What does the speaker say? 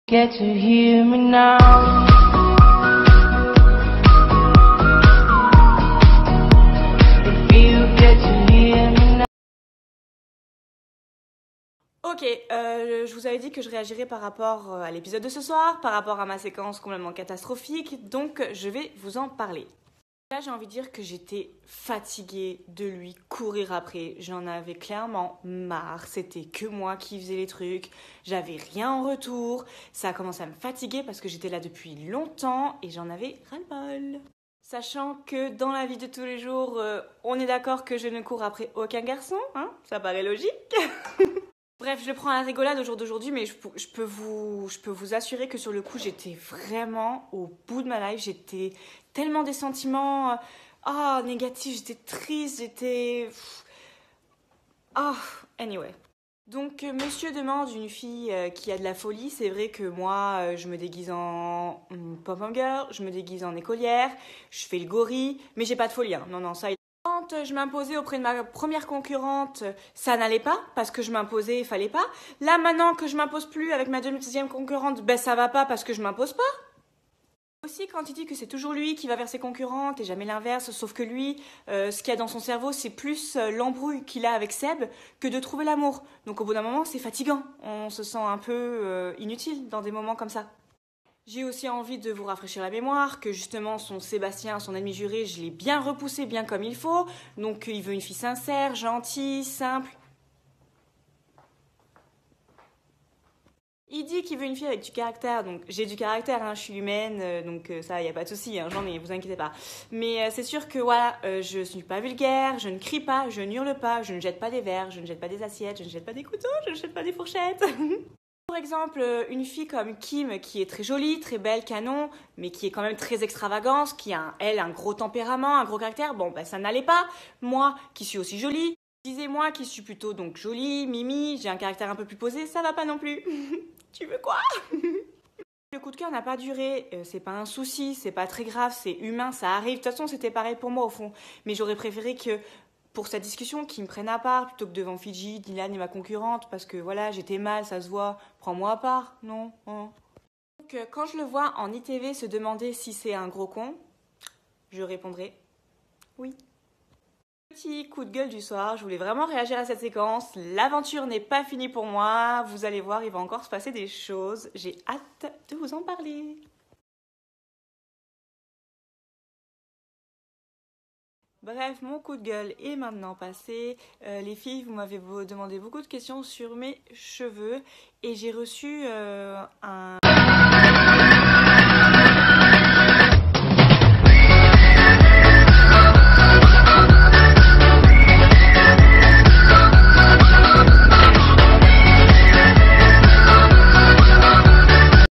Get to hear me now. If you get to hear me now. Ok, je vous avais dit que je réagirais par rapport à l'épisode de ce soir, par rapport à ma séquence complètement catastrophique, donc je vais vous en parler. Là, j'ai envie de dire que j'étais fatiguée de lui courir après. J'en avais clairement marre. C'était que moi qui faisais les trucs. J'avais rien en retour. Ça a commencé à me fatiguer parce que j'étais là depuis longtemps et j'en avais ras-le-bol. Sachant que dans la vie de tous les jours, on est d'accord que je ne cours après aucun garçon, hein? Ça paraît logique. Bref, je le prends à la rigolade au jour d'aujourd'hui, mais je peux vous assurer que sur le coup, j'étais vraiment au bout de ma life. J'étais tellement des sentiments négatifs, j'étais triste, anyway. Donc, monsieur demande une fille qui a de la folie. C'est vrai que moi, je me déguise en pom-pom girl, je me déguise en écolière, je fais le gorille, mais j'ai pas de folie, hein. Non, ça... Quand je m'imposais auprès de ma première concurrente, ça n'allait pas parce que je m'imposais, il fallait pas. Là, maintenant que je m'impose plus avec ma deuxième concurrente, ben ça va pas parce que je m'impose pas. Aussi, quand il dit que c'est toujours lui qui va vers ses concurrentes et jamais l'inverse, sauf que lui, ce qu'il y a dans son cerveau, c'est plus l'embrouille qu'il a avec Seb que de trouver l'amour. Donc au bout d'un moment, c'est fatigant. On se sent un peu inutile dans des moments comme ça. J'ai aussi envie de vous rafraîchir la mémoire, que justement son Sébastien, son ennemi juré, je l'ai bien repoussé bien comme il faut. Donc il veut une fille sincère, gentille, simple. Il dit qu'il veut une fille avec du caractère, donc j'ai du caractère, hein, je suis humaine, donc ça, y a pas de souci, hein, j'en ai, vous inquiétez pas. Mais c'est sûr que voilà, je suis pas vulgaire, je ne crie pas, je n'hurle pas, je ne jette pas des verres, je ne jette pas des assiettes, je ne jette pas des couteaux, je ne jette pas des fourchettes. Pour exemple, une fille comme Kim, qui est très jolie, très belle, canon, mais qui est quand même très extravagante, qui a, elle, un gros tempérament, un gros caractère, bon, ben ça n'allait pas. Moi, qui suis aussi jolie, disais-moi qui suis plutôt donc jolie, mimi, j'ai un caractère un peu plus posé, ça va pas non plus. Tu veux quoi? Le coup de cœur n'a pas duré, c'est pas un souci, c'est pas très grave, c'est humain, ça arrive. De toute façon, c'était pareil pour moi au fond. Mais j'aurais préféré que, pour cette discussion, qu'ils me prennent à part plutôt que devant Fidji, Dylan et ma concurrente, parce que voilà, j'étais mal, ça se voit. Prends-moi à part, non, hein. Donc, quand je le vois en ITV se demander si c'est un gros con, je répondrai oui. Petit coup de gueule du soir, je voulais vraiment réagir à cette séquence. L'aventure n'est pas finie pour moi. Vous allez voir, il va encore se passer des choses. J'ai hâte de vous en parler. Bref, mon coup de gueule est maintenant passé. Les filles, vous m'avez demandé beaucoup de questions sur mes cheveux et j'ai reçu